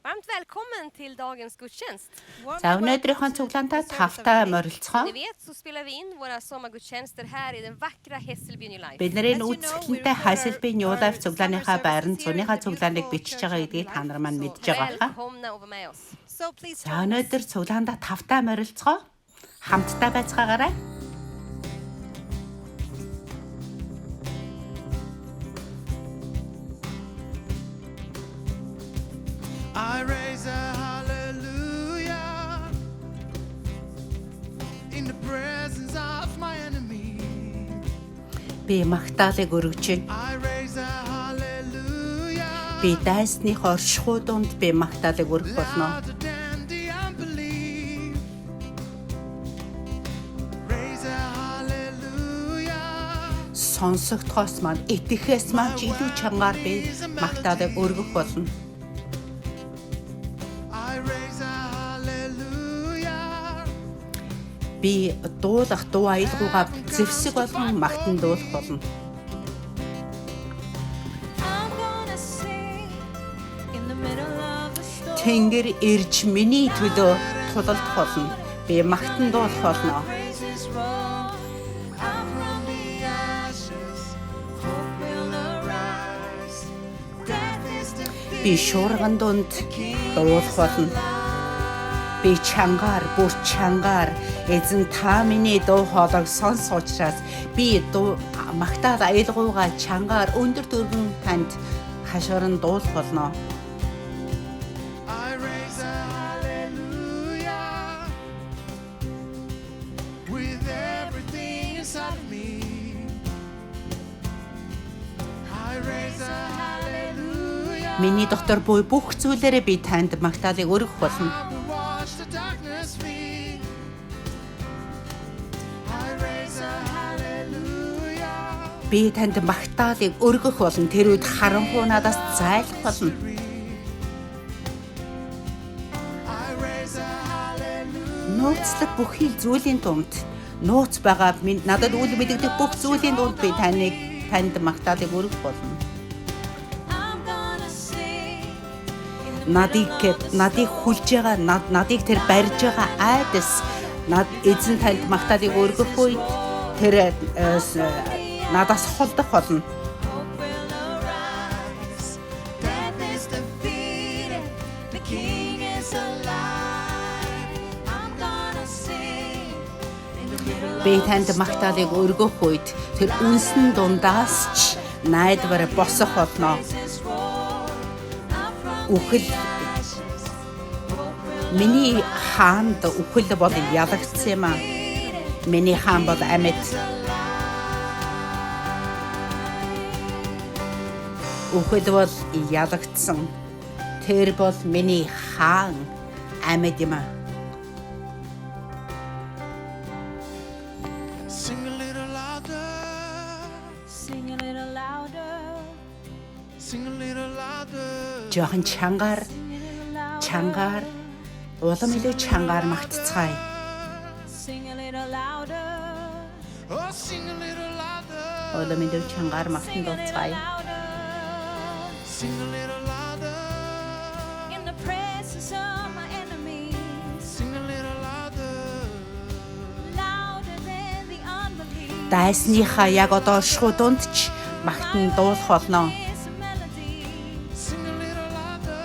Varmt välkommen till dagens gudstjänst. За өнөөдрийнхөө цуглаантаа тавтай морилцгоо. Ni vet så spelar vi in våra sommargudstjänster här i den vackra Hässelby New Life. Бид нарын үзэсгэлэнтэй Hässelby New Life цуглааныхаа байранд зуныхаа цуглааныг бичиж байгаа гэдгийг та нар маань мэдж байгаа хаа. Välkomna och var med oss. За өнөөдөр цуглаандаа тавтай морилцгоо. Хамтдаа байцгаагаарай. I raise a hallelujah in the presence of my enemy. Би магтаалыг өргөж байна. I raise a hallelujah Би дайсных оршихуй дунд би магтаалыг өргөх болно. louder than the unbelief. Raise a hallelujah. Сонсогдохоос маань итгэхээс маань илүү чангаар би магтаалыг өргөх болно. I raise a hallelujah. Би дуулах дуу аялгуугаа зэвсэг болгон магтан дуулах болно. I'm gonna sing in the middle of the storm. Тэнгэр ирж миний төлөө тулалдах болно. Би магтан дуулах болно. Praises roll out from the ashes. Hope will arise. Death is defeated. Би шуурган дунд дуулах болно. Би чангаар, бүр чангаар эзэн та миний дуу хоолойг сонс учраас би дуу магтаал аялгуугаа чангаар өндөр дүргэн танд хашгиран дуулах болно. I raise a hallelujah with everything inside of me. I raise a hallelujah. Миний дотор буй бүх зүйлээрээ би танд магтаалыг өргөх болно. I will watch the darkness flee. I raise a hallelujah. Би танд магтаалыг өргөх болно. Тэр үед харанхуй надаас зайлах болно. I raise a hallelujah. Нууцлаг бүхий зүйлийн дунд нууц байгаа надад үл мэддэг бүх зүйлийн дунд би танд магтаалыг өргөх болно. I'm gonna sing in the Надыг хүлж байгаа надыг тэр барьж байгаа айдас эзэн танд магтаалыг өргөх үед тэр надаас холдох болно. hope will arise. Death is defeated. The King is alive. I'm gonna sing in the middle Би of танд магтаалыг өргөх үед тэр үнсэн дундаас ч найдвар босох болно. praises roll out from Үхэл the ashes. Hope will миний хаанд үхэл бол ялагдсан юм аа. Миний хаан бол амьд. Үхэл бол ялагдсан. Тэр бол миний хаан амьд юм аа. Sing a little louder. sing a little louder. Sing a little louder. Жохон чангаар Sing a little louder. чангаар улам илүү чангаар магтцгаая. Sing a little louder. Oh, sing a little louder. Улам илүү чангаар магтан Sing a little дуулцгаая. louder. Sing a little louder. In the presence of my enemies. Sing a little louder. Louder than the unbelief. Дайсныхаа яг одоо оршихуй дунд ч магтан дуулах болно. Is a melody. Sing a little louder.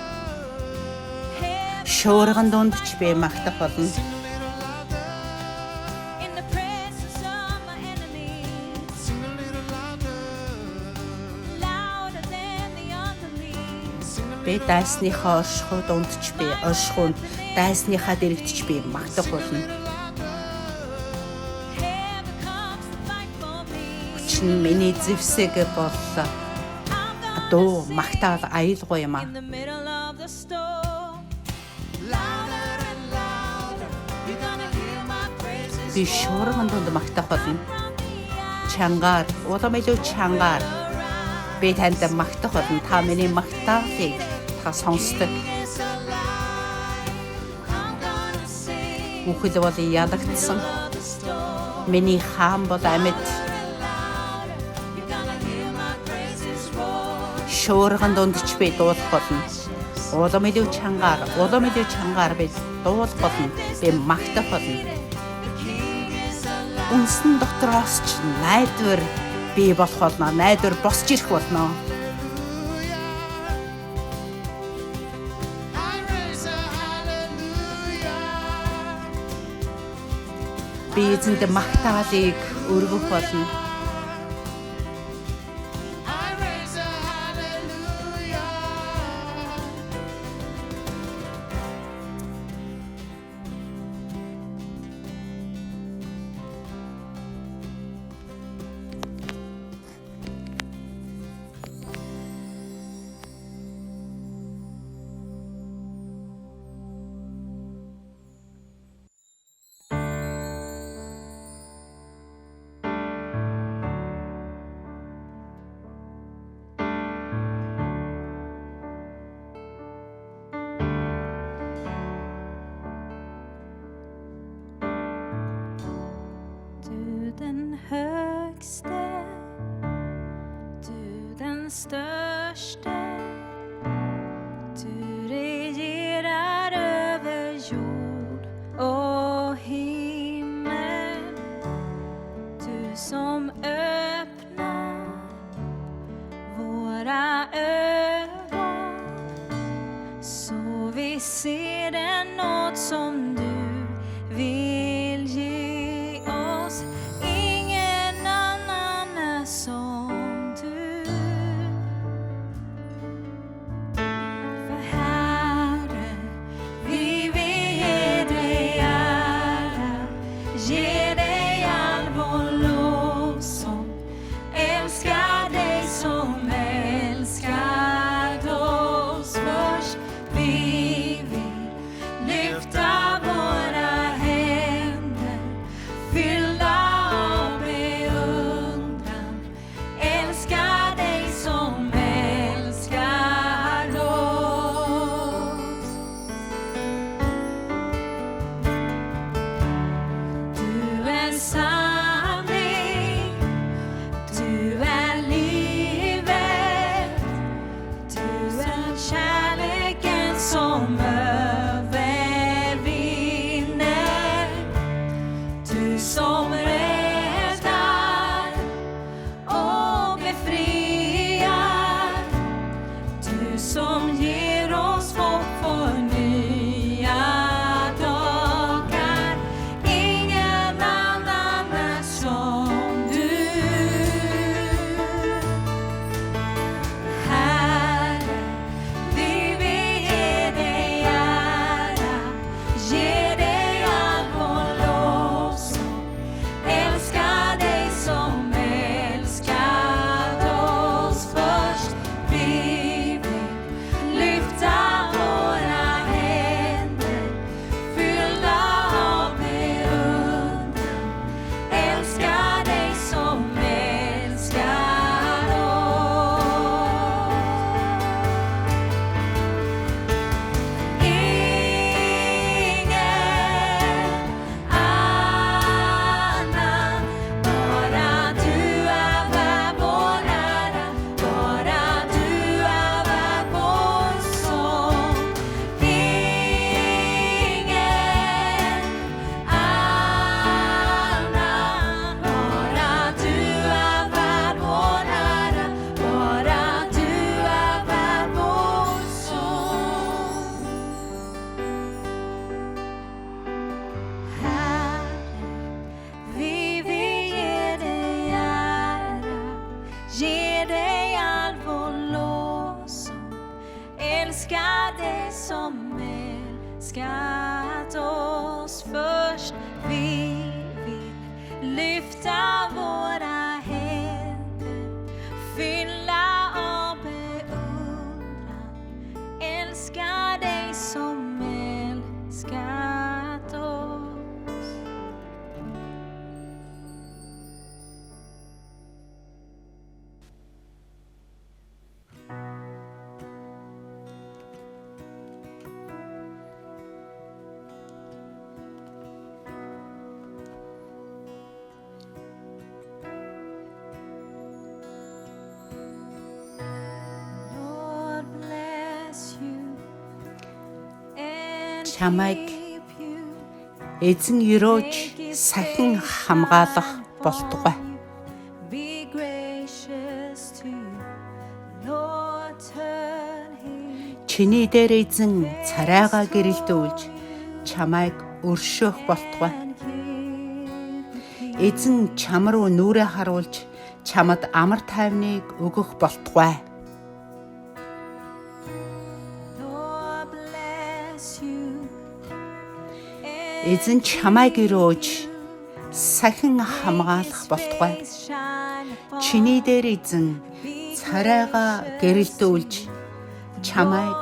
Шуурган дунд ч би магтах болно. Sing a little louder. In the presence of my enemies. Sing a little louder. Louder than the unbelief. Sing a Би дайсныхаа оршихуй дунд ч би оршихунд дайсныхаа дэрэгт ч би магтах болно. Heaven comes to fight for me. Чин миний зэвсэг бол I'm gonna дуу магтаал аялгүй юм аа. in the middle of the storm. Louder and louder. You're gonna hear my praises. Би шуурган дунд магтах болно. From the ashes. Чангаар, улам илүү чангаар Arise. би танд магтах болно. Та миний магтаалыг та сонсдог. Is alive. I'm gonna sing Үхэл бол ялагдсан. of the storm. Миний хаан бол амьд. Louder and louder. You're gonna hear my praises roar. Шуурган дунд ч би дуулах болно. Ashes. Улам илүү чангаар би дуулах болно. Би магтах болно. Үнсэн дотроос ч найдвар бий болох болно. Найдвар босч ирэх болно. I raise a hallelujah. Би эзэнд магтаалыг өргөх болно. I raise a hallelujah. Du den högste, du den störste, du regerar över jord och himmel. Du som öppnar våra ögon så vi ser den nåd som du vill ge oss. Ingen annan är som du. För Herre, vi vill ge dig ära, ge dig all vår lovsång. Älskar dig som älskade oss först. Vi vill lyfta våra händer, fyllda av beundran. Älskar dig som älskar oss. Du är sanning, du är livet, du är kärleken som övervinner. Du som räddar och befriar, du som ger oss hopp för nya dagar. Ingen annan är som du. Herre, vi vill ge dig ära, ge dig all vår lovsång. Älskar dig som älskade oss först. Vi vill lyfta våra händer, fyllda av beundran. Älskar dig som älskar oss. Ingen annan, bara du är värd vår ära, bara du är värd vår sång. Ingen annan, bara du är värd vår ära, bara du är värd vår sång. Herre, vi vill ge dig ära, ge dig all vår lovsång. Älskar dig som älskat oss först. Vi vill lyfta våra händer, fylla av beundran. Älskar dig som älskat oss. чамайг эзэн өрөөж сахин хамгаалах болтугай. Be gracious to you, Lord, turn him Чиний дээр эзэн царайгаа гэрэлтүүлж чамайг өршөөх болтугай. and keep Эзэн чам руу нүрээ харуулж чамд амар тайвныг өгөх болтугай. Lord bless you. Эзэн чамайг өрөөж сахин хамгаалах болтугай. Shine upon Чиний дээр эзэн царайгаа гэрэлтүүлж чамайг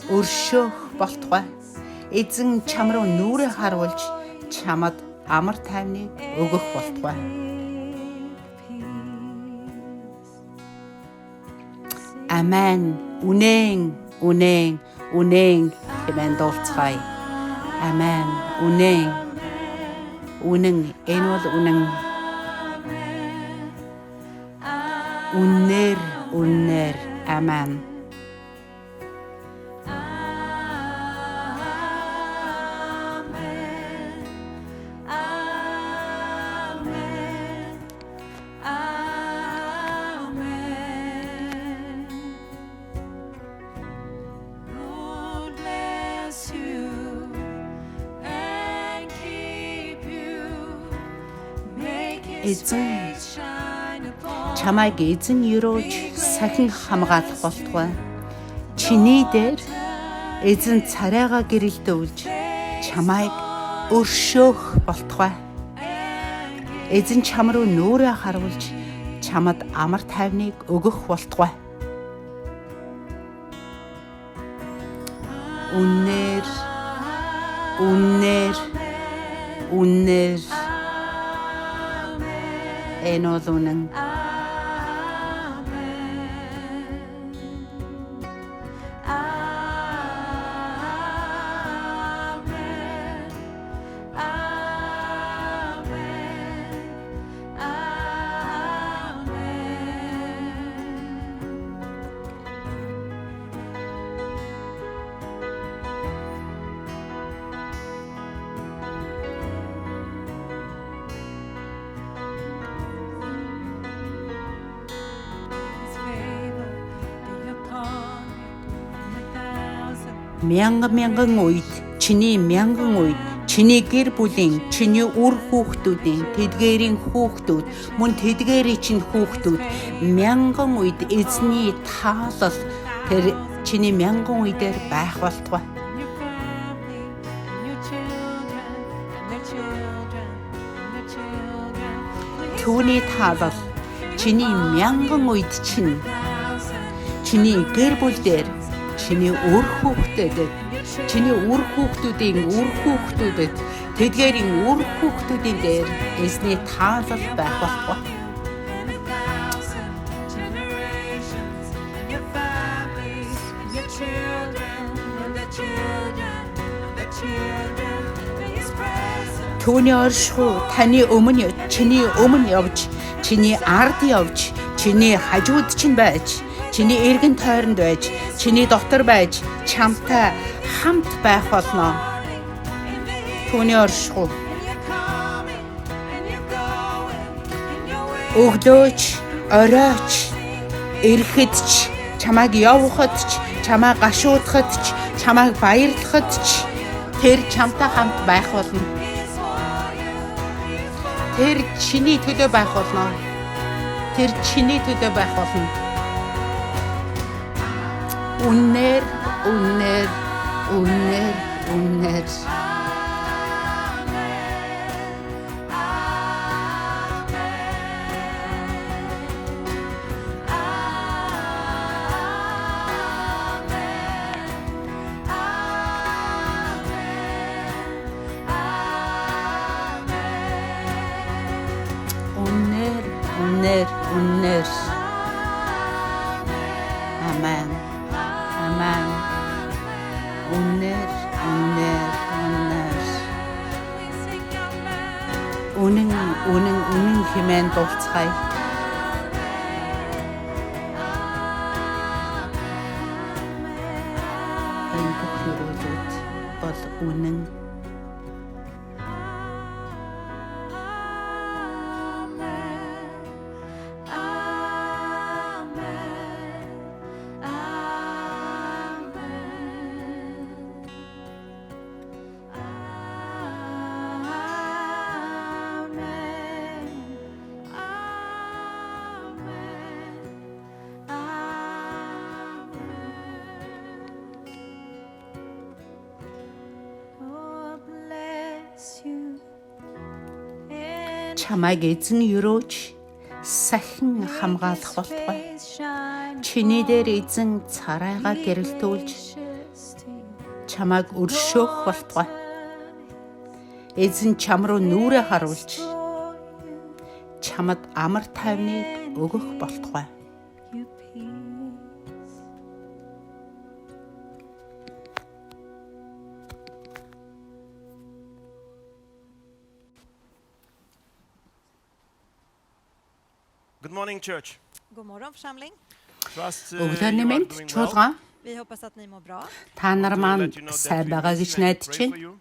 өршөөх болтугай. Эзэн чам руу нүрээ харуулж чамд амар тайвныг өгөх болтугай. Амен. Үнэн хэмээн дуулцгаая. Амен. Үнэн энэ бол үннээр амен. Lord bless you and keep you. Make his Эзэн face shine upon чамайг эзэн өрөөж сахин хамгаалах болтугай. Чиний дээр эзэн царайгаа гэрэлтүүлж чамайг өршөөх болтугай. Эзэн чам руу нүрээ харуулж чамд амар тайвныг өгөх болтугай. Үннээр энэ бол үнэн. his favor be upon you 1,000. Мянган үед чиний гэр бүлийн, чиний үр хүүхдүүдийн, тэдгээрийн хүүхдүүд, мөн тэдгээрийн чинь хүүхдүүд мянган үед эзний таалал тэр чиний мянган үедэр байх болтугай. Your family and your children and their children and their children. Түүний таалал чиний мянган үед чиний гэр бүл дээр чиний үр хүүхдүүдэд чиний үр хүүхдүүдэд тэдгээрийн үр хүүхдүүдийн дээр эзний таалал байх болтугай. And 1,000 generations, and your families, and your children, and their children, and their children. May his presence Түүний оршихуй чиний өмнө явж, чиний ард явж, чиний хажууд чинь байж, чиний эргэн тойронд байж, чиний дотор байж, чамтай хамт байх болно. Түүний оршихуй and you're coming, and you're going, and you're with өглөөч, оройч, эрэхэд ч, чамайг явахад ч, чамайг гашуудахад ч, чамайг баярлахад ч тэр чамтай хамт байх болно. Тэр чиний төлөө байх болно. Тэр чиний төлөө байх болно. Үннээр үннээр Амен. Үннээр үнэн хэмээн дуулцгаая. Энэ бүх өрөөлүүд бол үнэн. Чамайг эзэн өрөөж сахин хамгаалах болтугай. Чиний дээр эзэн царайгаа гэрэлтүүлж чамайг өршөөх болтугай. Эзэн чам руу нүрээ харуулж чамд амар тайвныг өгөх болтугай. Good morning, church. God morgon församling. Trust Өглөөний you are мэнд doing well. чуулган Vi hoppas att ni mår bra. та нар Want to маань let you know that сайн we байгаа гэж sincerely найдаж pray for байна. you.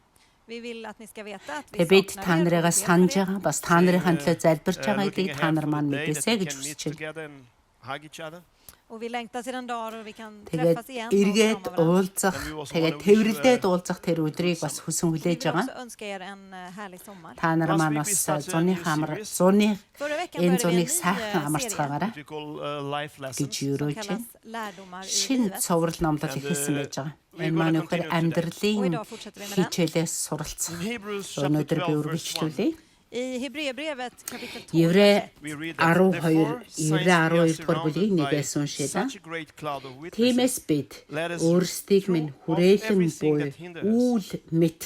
Vi vill att ni ska veta att vi Тэгээ бид saknar та er och нарыгаа ber санаж för er. байгаа бас та нарын төлөө залбирч байгаа Looking гэдгийг та ahead нар for маань the day that мэдээсэй we гэж can meet хүсэж байна. together and hug each other. Och vi längtar till den dag då vi kan Тэгээд träffas igen och эргээд krama varandra. уулзах, тэгээд тэврэлдээд уулзах тэр өдрийг бас хүсэн Vi хүлээж vill байгаа. också önska er en härlig sommar. Та нар маань бас зуны хамар, зуны Förra veckan энэ började vi en зуныг ny сайхан serie амарцгаагаараа What we call life гэж lessons. som юрөөж kallas байна. Lärdomar i Шинэ livet. цоврал номлол And, ихэлсэн байж байгаа. we're Энэ gonna маань continue өнөхөр today. амьдралын Och idag fortsätter vi med den. хичээлээс суралцсан. In Hebrews Өнөөдөр chapter би 12 verse 1. үргэлжлүүлье. I Hebreerbrevet kapitel 12. Еврэ We read 12 that therefore, since we are 12 дугаар бүлгийг surrounded by нэгээс уншъя да. such a great cloud of Тиймээс witnesses, бид let us өөрсдийг минь throw off хүрээлэн everything буй that hinders us үйл мэт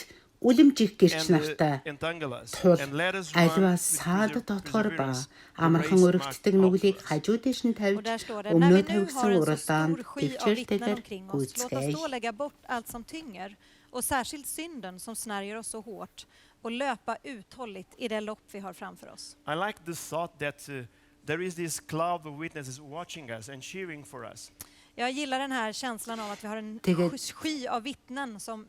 үлэмжих гэрч нартай entangle us, тул and let us альва run with саадад дотгоор ба perseverance the амархан race өргөддөг marked out нүглийг for us. хажуудаш нь Och тавьж där står det, när өмнөө vi nu тавьсан har en så уралдаанд stor sky av төвчээртэйгээр vittnen omkring oss, låt oss гүйцгээе. då lägga bort allt som tynger och särskilt synden som snärjer oss så hårt och löpa uthålligt i det lopp vi har framför oss. I like the thought that there is this cloud of witnesses watching us and cheering for us. Jag gillar den här känslan av att vi har en Тэгээд- sky av vittnen som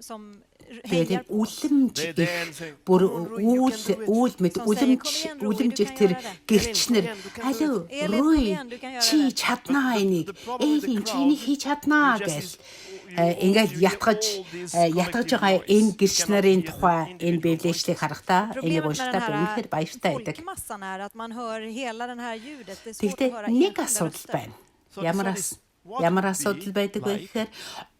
Тэгээд hejar энэ på oss. үлэмж They их then say, бүр "Come on, Rui, you can do it." үйл мэд Som säger, "Kom igen, Rui, үлэмжих du kan тэр göra det." гэрчнэр Elin, come on, алуу Elin, kom Руй igen, du kan göra чи det. чаднаа But энийг the problem with the эйн crowd, чиний хийж чаднаа you just гэл you- ингээд you hear ятгаж all this ятгаж collective байгаа voice. энэ You гэрч cannot нарын hear the тухай энэ individual библиэслийг voices. харахтаа энийг Problemet med уншихтаа den үнэхээр här баяртай байдаг. folkmassan är att man hör hela den här ljudet. Det är svårt Тэгтээ att höra нэг enskilda асуудал röster. байна. So Ямар the ас thought is, what ямар would асуудал be байдаг вэ like гэхээр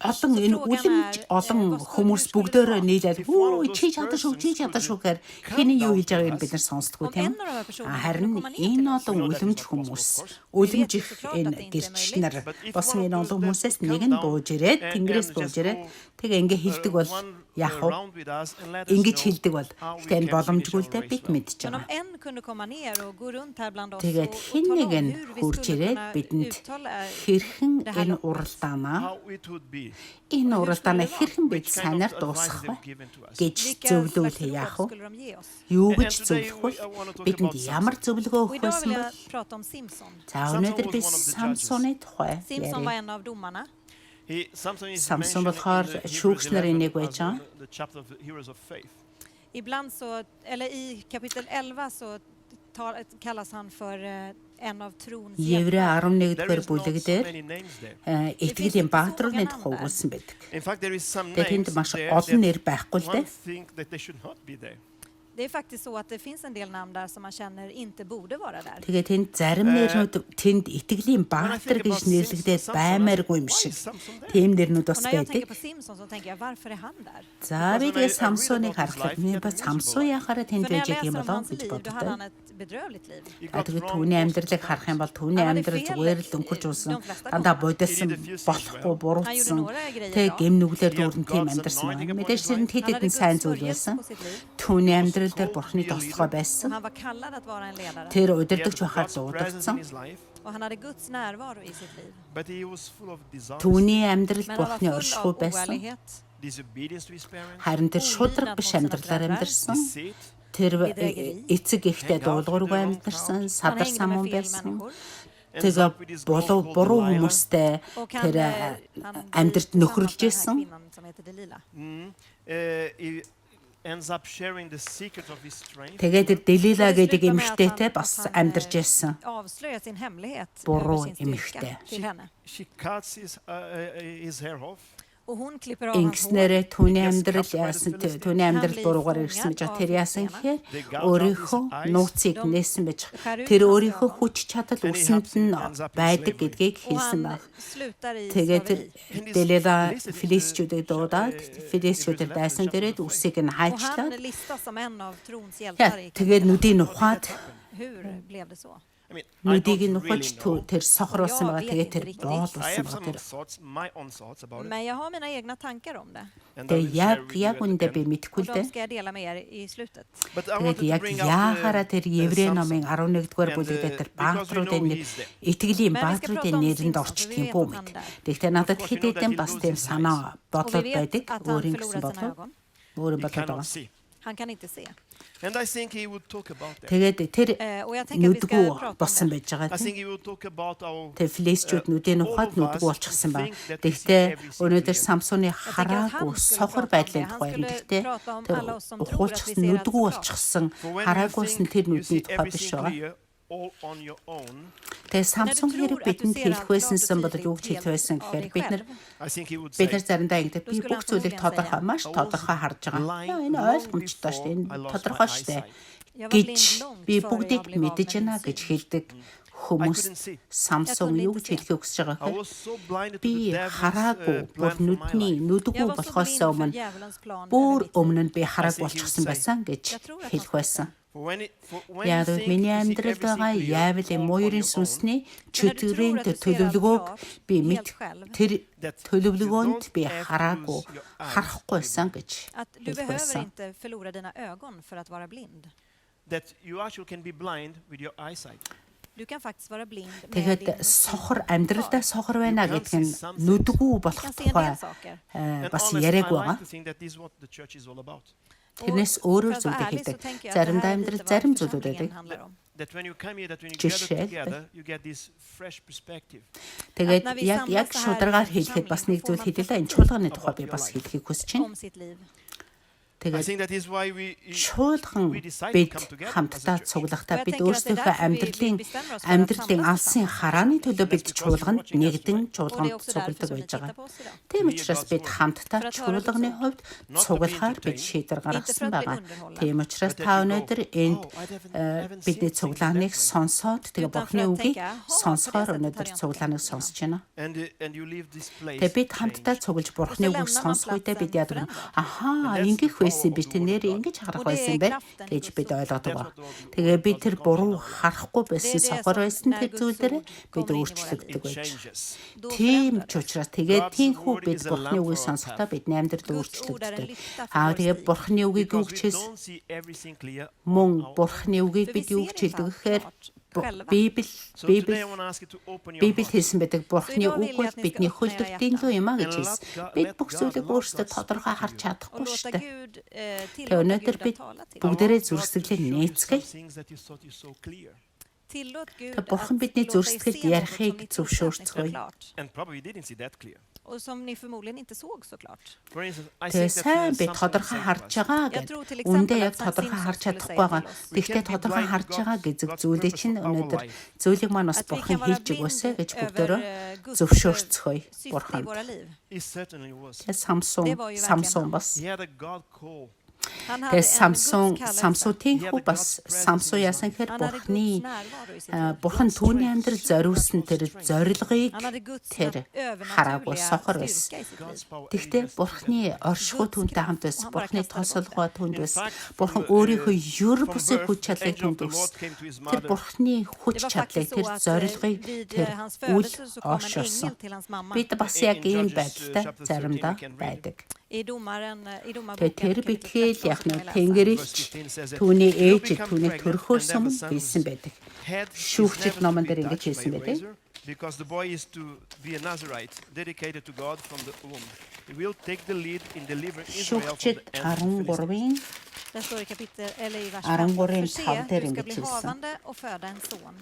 олон энэ frågan үлэмж är, олон vad skulle хүмүүс du skulle бүгдөө ha? нийлээд If one of хөө those чи чадах шүү чи persons чадах could шүү гэхээр come хэний юу down хийж to байгааг us, бид нар сонсдгүй Om тийм en av de här personerna харин skulle komma ner till энэ oss. олон We know that үлэмж is not хүмүүс possible, of course. үлэмжих We vet энэ såklart att det inte är гэрч möjligt. нар But if босон one of энэ those олон that хүмүүсээс come нэг нь down бууж ирээд and тэнгэрээс just бууж ирээд go, тэгээ ингээ хилдэг бол one яах вэ? around with us and let us Ингэж know хилдэг бол how we гэтээ энэ can боломжгүй л finish дээ our бид race well. мэдж Men om байгаа. en kunde komma ner och gå runt här bland oss Тэгээд och хэн tala нэг om нь hur vi хурж skulle ирээд kunna бидэнд uttala хэрхэн det här энэ loppet. уралдаанаа How it would be, энэ уралдаанаа хэрхэн бид which kind санаар of дуусгах advice вэ they've given to us. гэж Vilka зөвлөвөл slags råd яах вэ? skulle de ge oss? Юу And гэж today зөвлөх вэ? I want to talk Бидэнд about ямар зөвлөгөө Och өгөх idag байсан vill бэ? jag prata om Simson. За өнөөдөр би Samson was one of the Самсоны тухай Simson var яриа. en av domarna. Samson is Самсон mentioned болохоор in the Hebrews шүүгчнэрийн 11 нэг байж as байгаа. the chapter of the heroes of faith. Ibland så, eller i kapitel 11 så kallas han för en av trons Еврэ hjältar. 11 There дугаар is not бүлэг so дээр many names there. итгэлийн баатруулны тухай өгүүлсэн байдаг. In fact, there is some Тэгээд names тэнд маш there олон нэр that байхгүй л дээ. one think that they should not be there. Det är faktiskt så att det finns en del namn där som man känner inte borde vara där. Тэгээд тэнд зарим нэрнүүд тэнд итгэлийн баатар гэж нэрлэгдээд баймааргүй юм шиг. Тийм нэрнүүд бас Och när jag tänker байдаг. på Simson så tänker jag, varför är han där? За би тэгээд Самсоныг харахад би бас Самсон яхаараа тэнд För när байж jag байгаа юм läser om болоо hans гэж liv, då hade боддог. han ett bedrövligt liv. He А got тэгээд wrong түүний most of амьдралыг the харах юм бол time. түүний Han hade амьдрал fel зүгээр л i өнгөрч uuсан. de flesta Дандаа gånger. бодсон He did a few things болохгүй well. буруутсан. Han gjorde några grejer Тэг bra. гэм нүглээр He had дүүрэн тийм God's амьдарсан anointing байна. upon Мэдээж his тэр нь life. хэд Han hade хэдэн сайн Guds зүйл smörjelse байсан. på sitt liv. Түүний амьдрал дээр бурхны тослогоо Och байсан. han var kallad att vara en ledare. Тэр He had удирдахч байхаар God's presence дуудагдсан. in his life, Och han hade Guds närvaro i sitt liv. but he was full of dishonesty, Түүний амьдрал Men han var бурхны full оршихуй av байсан. oärlighet, disobedience to his parents, Харин тэр шудраг биш амьдралаар амьдарсан. deceit, Тэр Bedrägeri. эцэг ихтэй дуулуургүй амьдарсан, han садар hängde самун med fel байсан. människor. ends тэгээ up with this girl called буруу Delilah. хүмүүстэй Och han, тэр han blir амьдрт tillsammans med den här нөхөрлөжсэн. kvinnan som heter Delila. He ends up sharing the secret of his strength. Тэгээд тэр Делила Och det гэдэг slutar med att эмэгтэйтэй han- бас att han, амьдарч ирсэн. avslöjar sin hemlighet Буруу över sin styrka эмэгтэй. till henne. She cuts his hair off. Och hon klipper av hans hår. Ингэснээрээ түүний He gets амьдрал cut by the яасан Philistines. түүний амьдрал Han blir буруугаар fångad ирсэн гэж av тэр яасан Filistinerna. гэхээр They gouge out өөрийнхөө his eyes. нууцыг De нээсэн байж skär ut тэр hans өөрийнхөө ögon. хүч чадал And he өсөнд helps нь him ends up in байдаг slavery. гэдгийг Och хэлсэн han баг. slutar i Тэгээд тэр slaveri. And he's Делила listed in филистичүүдийг the- дуудаад филистичүүдээр Hebrews дайсан 11 дээрээд chapter үсийг нь Och хайчлаад han listas som en av trons яа, hjältar i тэгээд нүдийг нухаад Hur blev det så? I mean, I нүдийг don't нь нухаж really know. тэр сохруулсан байгаа. Тэгээд тэр I I боолсон have байгаа some тэр. thoughts, my own thoughts about it. Men jag har mina egna tankar om det. And I Тэгээ will share яг with you яг at the үндэ end. би мэдэхгүй Och л de дээ. ska jag dela med er i slutet. But I Тэгээд wanted to яг bring out яахаараа тэр Еврей Samson. номын 11-р And, бүлэг дээр тэр because we баатруудын know нэг he's there. итгэлийн Men vi ska баатруудын prata om нэрэнд Simson, орчдөг för vi юм vet бүү att мэд. han där. Тэгэхдээ надад Of course, we know хэдийдэн that he бас loses тийм his санаа Och vi бодлоод vet байдаг. att han Өөрийн гэсэн förlorar sina бодлоо. ögon. Өөрийн He бодлоо cannot байгаа. see. Han kan inte se. And I think he would talk about that. Тэгээд тэр Och jag tänker att vi ska нүдгүү prata om болсон det. байж байгаа I тийм. think he would talk about our Тэр филистичүүд нүдийн ухаад нүдгүү болчихсон ба. Тэгтээ өнөөдөр Самсоны хараагүй сохор байдлын тухай хэлэхдээ тэр ухуулчихсан нүдгүү болчихсон хараагүйсэн тэр нүдний тухай биш байгаа. all on your own, Тэгээ Самсон хэрэг бидэнд хэлэх байсансан бодож юу гэж хэлэх байсан гэхээр бид нар I think he would бид say, нар заримдаа ингэдэг би бүх зүйлийг тодорхой маш тодорхой харж байгаа. Яа, энэ ойлгомжтой шүү дээ. Энэ тодорхой шүү дээ. гэж би бүгдийг мэдэж байна гэж хэлдэг хүмүүс Самсон юу гэж хэлхийг хүсэж байгаа I гэхээр was so blinded to би the хараагүй devil's бүр plan for my нүдний life. нүдгүү Jag var så болохоос blind för өмнө djävulens plan бүр över mitt liv. өмнө нь би хараагүй болчихсон байсан гэж хэлэх байсан. For when you Яг think миний you see амьдралд everything байгаа clear, яавлын all on муурын your own, сүнсний чөтгөрийн төлөвлөгөөг би мэд тэр төлөвлөгөөнд би хараагүй харахгүй байсан гэж Att du хэлэх behöver байсан. inte förlora dina ögon för att vara blind. that you actually can be blind with your eyesight. Du kan faktiskt vara blind med din Тэгээд сохор амьдралдаа сохор байна гэдэг нь нүдгүү болох kan se en тухай del saker. And бас honestly, I яриаг like байгаа. to think that this is what the church is all about. Тэрнээс Och өөрөөр för att vara зүйлийг ärlig så хэлдэг. tänker jag att Заримдаа det här är амьдрал lite зарим vad зүйлүүд församlingen байдаг. handlar om. That when you come here, that when you Жишээлбэл, gather together, you get this fresh perspective. Тэгээд När vi яг samlas så här шударгаар i хэлэхэд бас нэг зүйл församlingen хэлээ. Энэ får man чуулганы тухай би бас хэлхийг хүсэж байна. Om sitt liv. I Тэгээд think that is why we чуулган decide to бид come together хамтдаа as a church. цуглахдаа Och jag бид tänker att det är өөрсдийнхөө därför vi амьдралын bestämmer oss för att амьдралын samlas алсын tillsammans. харааны төлөө бид чуулганд нэгдэн Och det är чуулганд också därför цугладаг som ni байж tittar байгаа. på oss idag. Тийм учраас бид хамтдаа För att höra чуулганы Guds хувьд цуглахаар бид шийдвэр гаргасан байгаа. Тийм учраас та өнөөдөр энд бидний цуглааныг сонсоод тэгээ Бурхны үгийг сонсохоор өнөөдөр цуглааныг сонсож байна. And you leave this place. Тэгээ бид хамтдаа цуглаж Бурхны үгийг сонсох үедээ бид яадаг вэ? Ахаа, ингэх байсан би тэр нэрээ ингэж харах байсан бэ гэж бид ойлгодог ба. Тэгээ би тэр буруу харахгүй байсан сохор байсан тэр зүйлээр бид өөрчлөгддөг байж. Changes. Тийм ч учраас тэгээд тийхүү бид Бурхны үгийг сонсохдоо бидний амьдрал өөрчлөгддөг. Тэгээ Бурхны үгийг юу гэж хэлсэн? Don't see everything clear. Мөн Бурхны үгийг бид юу гэж хэлдэг гэхээр Библи So today I want to ask you to open your Библи heart. хэлсэн байдаг Бурхны үг бол бидний хөлдөлтийн лөө юм а гэж хэлсэн. Бид бүх зүйлийг өөрсдөө тодорхой харж чадахгүй Och шүү låta дээ. Gud Тэгээ өнөөдөр бид бүгдээрээ зүрхсэглэн нээцгээе. Things that you thought you saw clear. Tillåt Gud Тэгээ Бурхан бидний зүрхсэгэлд ярихыг зөвшөөрцгөөе. And probably you didn't see that clear. Och som ni förmodligen inte såg såklart. For instance, I Тэгээ think сайн that би Samson тодорхой said харж to us, байгаа Jag гэд tror till үндэ exempel яг att Samson тодорхой харж skulle чадахгүй säga байгаа. till oss. Тэгтээ тодорхой харж байгаа гэдэг зүйлийг чинь өнөөдөр зүйлийг маань бас Att vi Бурхан kan vara хэлж өгөөсэй гэж blind бүгдөө över Guds зөвшөөрцгөөе syfte i Бурхан. våra liv. he certainly was. Тэгээ Самсон бас He had a God call. Han hade Тэгээ en Guds Самсон kallelse. тийхүү бас Самсон яасан гэхээр Han hade Бурханы Guds närvaro i sitt liv. Бурхан түүний амьдрал зориулсан тэр зорилгыг Han hade Guds тэр хараагүй сохор övernaturliga байсан. styrka i sitt liv. God's power. Тэгтээ Бурханы оршихуй түүнтэй хамт байсан. Бурханы тосолгоо түүнд байсан. Бурхан өөрийнхөө юр бүсээ хүч чадлыг түүнд өгсөн. Тэр Бурханы хүч Det var чадлыг faktiskt тэр så att зорилгыг vid тэр hans үл födelse så kom en оршуулсан. ängel till hans mamma. Бид бас яг ийм байдалтай заримдаа байдаг. I Тэгээ тэр domarboken битгээл яг kan vi нэг läsa. Тэнгэрийч түүний ээж түүнийг төрөхөөс өмнө хэлсэн байдаг. Шүүгчд номон дээр ингэж хэлсэн байдаг. Because the boy is to be a Nazarite, dedicated to God from the womb. He will take the lead in delivering Israel from Шүүгчд the hand of the Philistines. 13-ын Det står i kapitel eller i vers 13-ren 5. För se, tavlor du ska bli betydelsen. havande och föda en son.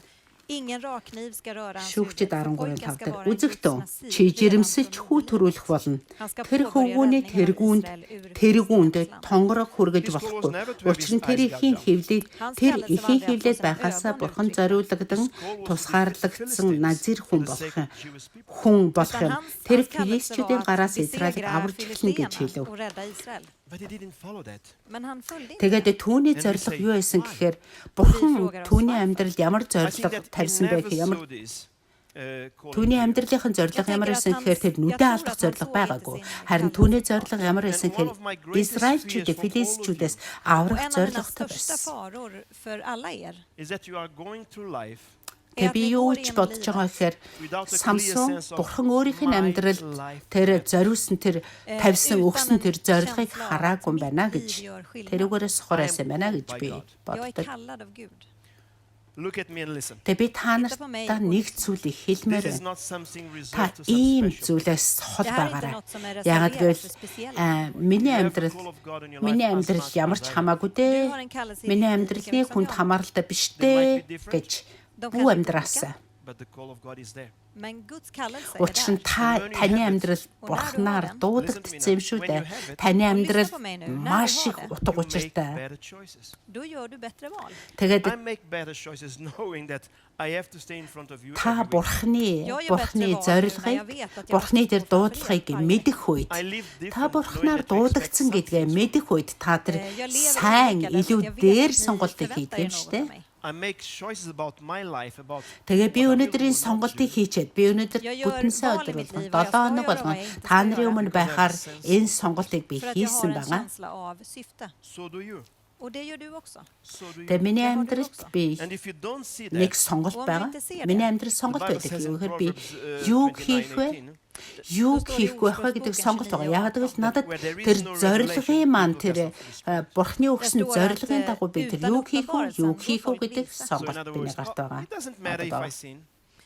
Ingen rakkniv ska röra hans Шүүгчид huvud, för 13 pojken ska 5 дээр vara en үзэгтэн Guds чи nasir, жирэмсэлж redan хүү från төрүүлэх болно. Han ska Тэр påbörja хөвгүүний räddningen av тэргүүнд Israel ur тэргүүнд Filistens land. тонгорог хүргэж His goal was болохгүй. never to have Учир нь his тэр eyes ихийн gouged out. хөвлөд Hans тэр kallelse var ихийн aldrig att få хөвлөд sina байхасаа ögon бурхан uttryckta. зориулагдсан His goal was to тусгаарлагдсан defeat the назир хүн Philistines болох for the sake of Jewish people. хүн болох юм. Utan Тэр hans kallelse филистчүүдийн var гараас att Израилийг besegra аварч эхлэн гэж filisterna хэлв. och rädda Israel. But he didn't follow that. Men han följde inte. Тэгээд түүний And we зорилго say, юу байсан why? гэхээр бурхан frågar oss түүний varför. амьдралд ямар I think зорилго that he тавьсан бэ never гэх ямар saw this, calling түүний here. амьдралынхын зорилго Jag ямар tänker байсан att гэхээр тэр hans- нүдэ jag tror алдах att han зорилго såg байгаагүй. inte sin Харин kallelse. түүний зорилго ямар байсан And one гэхээр of my greatest Израильчүүдийг fears for all of филистчүүдээс Och аврах en av mina зорилготой största байсан. faror för alla er is that you are going through life är Тэг att би ni юу går ч igenom бодож байгаа livet гэхээр without a clear Самсон sense of бурхан өөрийнх нь my амьдралд life тэр purpose. зориулсан тэр тавьсан utan өгсөн en тэр зорилгыг känsla av хараагүй юм att байна mitt гэж liv gör skillnad. тэрүүгээрээ сохороос юм байна гэж би Jag är боддог. kallad av Gud. Look at me and listen. Тэг би та нартай нэг зүйлийг хэлмээр This is байна. not something Та reserved to some ийм special. зүйлээс хол Det här är inte байгаарай. något som är Яагаад reserverat för гэвэл speciella. миний You have a амьдрал call of God in your миний life as амьдрал much ямар as ч I do. хамаагүй Du дээ. har en kallelse i Миний ditt liv, амьдралны lika mycket хүнд som jag. хамааралтай биш They might дээ be different. гэж De бүү kanske är амьдраасаа. olika, But the call of God is there. men Guds kallelse är Учир нь där. та таны амьдрал бурхнаар дуудагдсан юм шүү дээ. Таны амьдрал маш их утга You make учиртай. better choices. Då gör du bättre val. Тэгээд I make better choices knowing that I have to stay in front of you та every week. бурхны Jag gör бурхны bättre val зорилгыг när jag vet att jag бурхны måste дээр stå framför дуудлагыг er varje мэдэх үед I live та different бурхнаар knowing that you expect дуудагдсан гэдгээ something. мэдэх үед та тэр Jag lever сайн olika därför илүү att jag vet дээр att ni сонголтыг förväntar хийдэг er юм något шүү дээ. av mig. I make choices about my life, about Тэгээ би what I өнөөдрийн will not сонголтыг do. хийчихэд би өнөөдөр Jag gör бүтэн сая val i өдөр mitt болгон liv, vad jag 7 ska хоног göra, болгон vad jag inte та ska нарын göra. өмнө байхаар энэ сонголтыг би För att jag хийсэн har en байгаа. känsla av syfte. So do you. Och det gör du också. So do Тэгээ you. миний Jag har det амьдралд också. би And if you don't see нэг that, сонголт Om vi байгаа. inte ser Миний det. амьдрал сонголт the Bible байдаг. says in Юугээр би Proverbs юу хийх вэ? 29:18, Юу Då står det i хийхгүй байх вэ гэдэг Ordspråksboken сонголт байгаа. Яагаад гэвэл надад Where there is тэр no зорилгын revelation, маань people тэр cast off бурхны өгсөн står att, зорилгын дагуу би тэр utan юу хийх вэ, uppenbarelsen юу går хийх вэ folk гэдэг vilse. So in сонголт other миний words, гарт байгаа. it doesn't matter if I sin.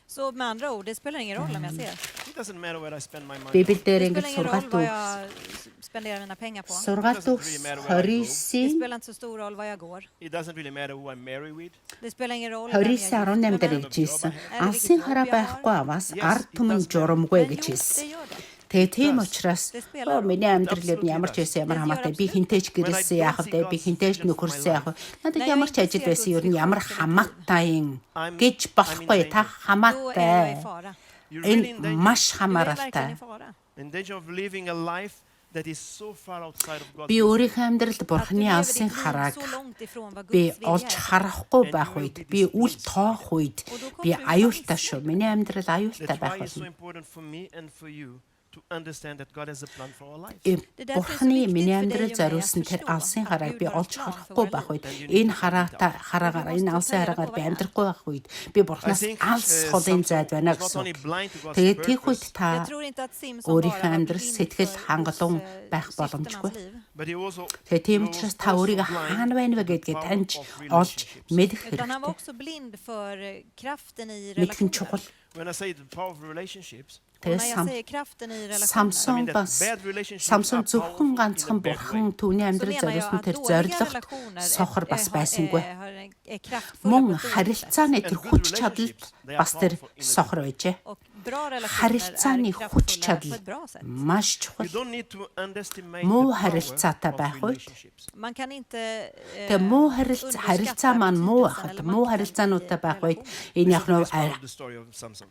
Så med andra ord, det spelar ingen roll om jag ser. It doesn't matter where I spend my money. Библиэлд Det ингэж spelar ingen roll сургаалт vad өгс. jag spenderar mina pengar på. Сургаалт өгс Det 29 spelar inte så stor roll var jag går. It doesn't really matter who I'm married with. Det spelar ingen roll vem jag 29:18 gifter дээр mig гэж хэлсэн. med. Алсын хараа байхгүй аваас ард түмэн журамгүй Men гэж jo, хэлсэн. det gör det. Тэгээ тийм учраас Det spelar roll. миний амьдрал ер нь ямар ч байсан ямар хамаатай би хинтээч гэрэлсэн яах вэ би хинтээч нөхөрсөн яах вэ надад ямар ч ажил байсан ер нь ямар хамаатай гэж болохгүй та Då är jag i хамаатай fara. You're really in энэ danger. маш Du är verkligen i хамааралтай fara. In danger of living a life that is so far outside of God's би will. өөрийнхөө амьдралд Att du бурхны lever алсын ditt liv харааг så långt ifrån vad би Guds vilja олж är. харахгүй байх үед би үл тоох үед би аюултай шүү миний амьдрал аюултай That's байх why it's so болно important for me and for you to understand that God has a plan for our lives. Бурхны миний амьдрал зориулсан тэр алсын харааг би олж харахгүй байх үед энэ хараагаар энэ алсын хараагаар би амьдрахгүй байх үед би бурхнаас алс холын зайд байна was not only гэсэн. blind to God's Тэгээд тийх үед purpose, та Jag tror inte att Simson өөрийнхөө bara var амьдрал blind сэтгэл för хангалуун Guds, байх syfte med боломжгүй. hans liv. but he also Тэгээ тийм he was учраас та also өөрийгөө blind хаана байна вэ to the гэдгээ power таньж of олж relationships. мэдэх Utan han var хэрэгтэй. också blind för kraften i Мэдэх нь чухал. relationer. When I say the power of relationships, Och när Тэгээ jag säger kraften i relationer Самсон I mean that бас bad relationships Самсон are зөвхөн powerful in a ганцхан bad way. бурхан түүний så амьдрал menar jag зориулсан att тэр dåliga зорилгот relationer сохор бас байсангүй. är kraftfulla Мөн på ett dåligt sätt. харилцааны тэр And хүч good чадалд relationships, they are бас тэр powerful in a сохор байжээ. Och bra relationer Харилцааны är хүч kraftfulla på чадал ett bra sätt. маш You чухал. don't need to underestimate Муу the харилцаатай power байх of үед relationships. Man kan inte Тэгээ муу харилцаа маань муу байхад муу харилцаануудтай байх үед энэ яг Listen to нь this part of the story of Samson.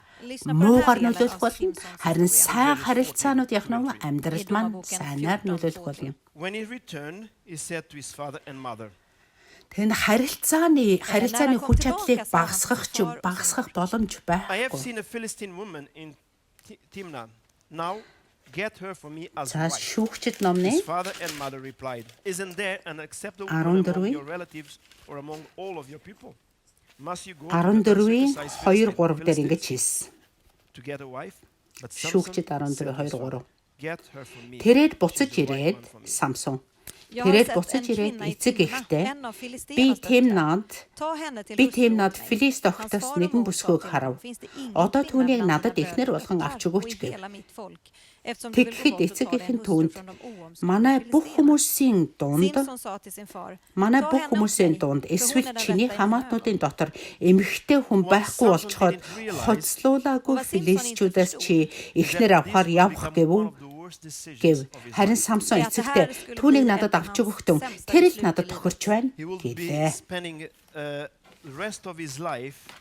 муугаар нөлөөлөх болно. Харин сайн харилцаанууд яг нь амьдралд маань сайнаар нөлөөлөх болно. When he returned, he said to his father and mother, Тэгээ харилцааны хүч чадлыг багасгах боломж I have байхгүй. seen a Philistine woman in Timnah. Now get her for me as За wife. шүүгчд номны His father and mother replied, Isn't there an acceptable woman among 14 your relatives or among all of your people? Must you go to the 14-ийн uncircumcised 2-3 дээр ингэж Philistines хэлсэн. to get a wife? But Шүүгчд Samson said to his 14-2-3. father, Get her for me. Тэрээр буцаж She's the right ирээд one for me. Самсон. Jag har Тэрээр sett буцаж en ирээд kvinna i эцэг Timna, ихтэй en av би Filisteernas döttrar. Тимнад Ta henne till би hustru Тимнад åt mig. Филист Hans охтоос far och нэгэн mor sa бүсгүйг till харав. honom, "Finns det ingen Одоо kvinna түүнийг bland надад dina эхнэр bröder болгон och авч och өгөөч i гэв. hela mitt folk Eftersom du vill gå Тэгэхэд bort och ta эцэг dig en эхийн hustru түүнд från de oomskurna манай бүх filisterna. хүмүүсийн дунд Simson sa till sin far, манай "Ta бүх henne åt хүмүүсийн dig, дунд för hon эсвэл är den чиний rätta i mina хамаатнуудын ögon." дотор эмэгтэй хүн байхгүй болчход хоцлуулаагүй филистичүүдээс чи эхнэр авахар явах гэвүү гэв. Харин Самсон эцэгтэй түүнийг надад авч өгөхдөө тэр л надад тохирч байна He will be гэлээ. spending the rest of his life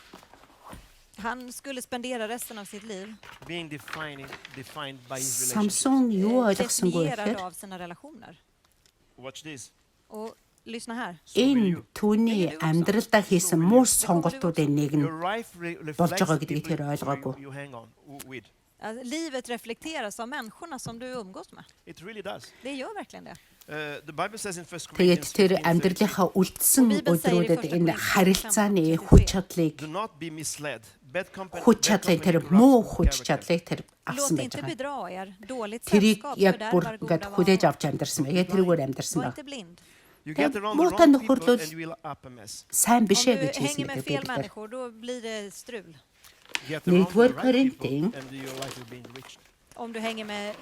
Han skulle spendera resten av sitt liv being defined by his relationships. Самсон юу ойлгосонгүй definierad гэхээр av sina relationer. Watch this. Och lyssna här. энэ түүний амьдралдаа хийсэн муу сонголтуудын нэг нь Your life болж reflects байгаа the гэдгийг тэр people ойлгоогүй. you hang on with. Alltså, livet reflekteras av människorna som du umgås med. It really does. Det gör verkligen det. The Bible says in 1 Тэгээд Corinthians тэр 15:13, амьдралынхаа үлдсэн Библи säger i өдрүүдэд första энэ Korinthierbrevet харилцааны 15:33, хүч чадлыг do not be misled. Bad company хүч чадлыг тэр муу хүч чадлыг тэр авсан Låt байж inte байгаа. bedra er. Dåligt Тэрийг sällskap яг бүр fördärvar ингээд goda хүлээж vanor. авч амьдарсан байна. Яг тэрүүгээр амьдарсан Var байна. inte blind. You get around the Муутай wrong нөхөр people бол and you will up a mess. сайн Om бишээ du гэж хэлсэн hänger med байдаг fel Библиэр. människor, då blir det strul. Get around the Нэгдүгээр right people Коринтын and your life will be enriched. Om du hänger med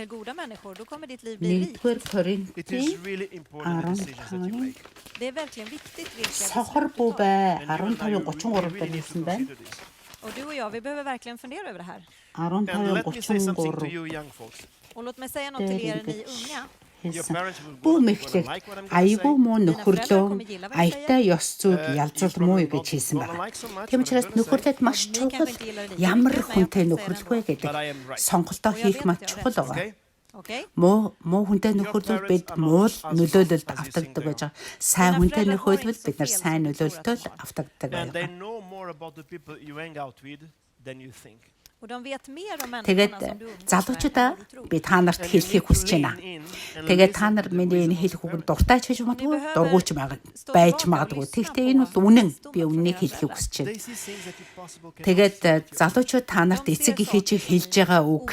goda människor, då kommer ditt liv bli rikt. Нэгдүгээр It Коринтын is really important the decisions that you make. Det är verkligen viktigt vilka сохор beslut du tar. бубай And you and I, 15:33 we дээр really need to хэлсэн байна. consider this. Och du och jag, vi behöver verkligen fundera över det här. And let me say something to 15:33 you young folks. Och låt mig säga något till er, ni unga. Your хэлсэн. parents will Бүү gonna мэхлэг like what I'm gonna айгүй say. муу нөхөрлөө аятай ёс зүг ялцал муу юу гэж хэлсэн байна. Тэм учраас нөхөрлөд маш чухал ямар хүнтэй нөхөрлөх вэ гэдэг сонголтоо хийх маш чухал байгаа. Okay? Okej? Муу хүнтэй нөхөрлөл бид муу нөлөөлөлд автагддаг байж байгаа. Сайн хүнтэй нөхөрлөл бид нар сайн нөлөөлөлтөд автагддаг And they байна. know more about the people you hang out with than you think. Och de vet mer om Тэгээд människorna som du umgås med залуучуудаа än vad du tror. би та нарт хэлхийг хүсэж байна. Тэгээд та нар миний энэ хэлэх үгэнд дуртай ч гэж магадгүй, дургуйч байж магадгүй. Тэгтээ энэ бол үнэн. Би үннийг хэлхийг хүсэж байна. Тэгээд залуучууд та нарт эцэг эхээ чи хэлж байгаа үг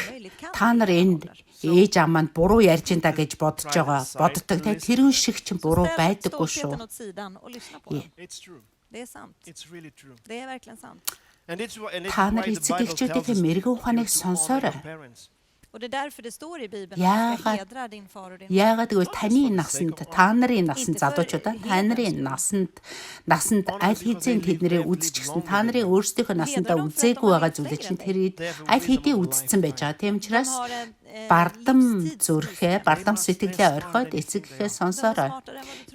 та нар энэ ээж аманд буруу ярьж ин да гэж бодож байгаа. Боддог. Тэгээд тэрүүн шиг чинь буруу байдаггүй шүү. Stoltheten åt sidan och lyssna på dem. It's true. Det är sant. It's really true. Det är verkligen sant. And it's Та why нар the эцэг Bible эхчүүдийн tells us мэрэгэн ухааныг to honor сонсоорой. your parents. Och det är därför det står i Bibeln att du ska Яагаад hedra din far och din mor. Яагаад гэвэл таны насанд та нарын насанд залуучуудаа та нарын насанд аль хэзээ тэднэрээ үзчихсэн та нарын өөрсдийнхөө насандаа үзээгүй байгаа зүйлийг чинь тэр аль хэдийн үзсэн байж байгаа. Тийм учраас бардам зүрхээ бардам сэтгэлээ орхиод эцэг эхээ сонсоорой.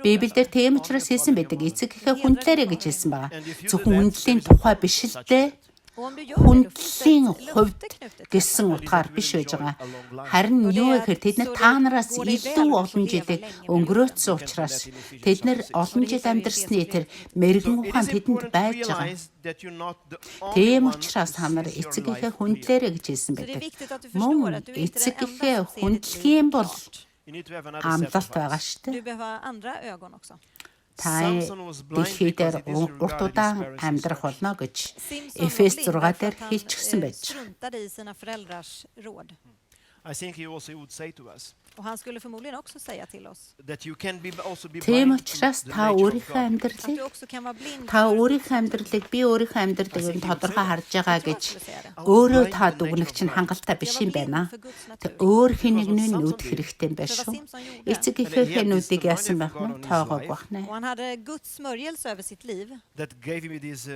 Библиэлд тийм учраас хэлсэн байдаг. Эцэг эхээ хүндлээрэй гэж хэлсэн байгаа. Зөвхөн хүндлийн тухай биш л дээ. Och om du gör det, då finns det Хүндлийн ett хувьд löfte knutet. гэсэн утгаар биш байж байгаа. Харин юу гэхээр тэд нар та нараас илүү олон жилийг өнгөрөөцсөн учраас тэд нар олон жил амьдарсны тэр мэрэгэн ухаан тэдэнд байж байгаа. Тийм учраас та нар эцэг эхээ хүндлээрэй гэж хэлсэн Så det är байдаг. viktigt att du förstår Мөн att du är inte эцэг den эхээ enda som ser ditt хүндлэх liv юм бол klart. амлалт байгаа шүү дээ. Du behöver ha andra ögon också. Та дэлхий дээр урт удаан амьдрах болно гэж Simson var Эфес blind 6 därför дээр att han, хэлчихсэн байж. struntade i sina föräldrars råd. I think he also would say to us Och han skulle förmodligen också säga till oss that you can also be Тийм blind to учраас the та nature of өөрийнхөө God. att амьдралыг du också kan vara blind та för өөрийнхөө амьдралыг би өөрийнхөө амьдралыг тодорхой харж байгаа гэж skulle säga det. өөрөө та дүгнэх чинь хангалттай биш юм байна. Тэг өөр хинэгний нүд хэрэгтэй юм байна För vad шүү. Simson gjorde. Эцэг эхийнхээ нүдийг яасан байх нь тоогоог бахна. Och han hade Guds smörjelse över sitt liv. That gave him this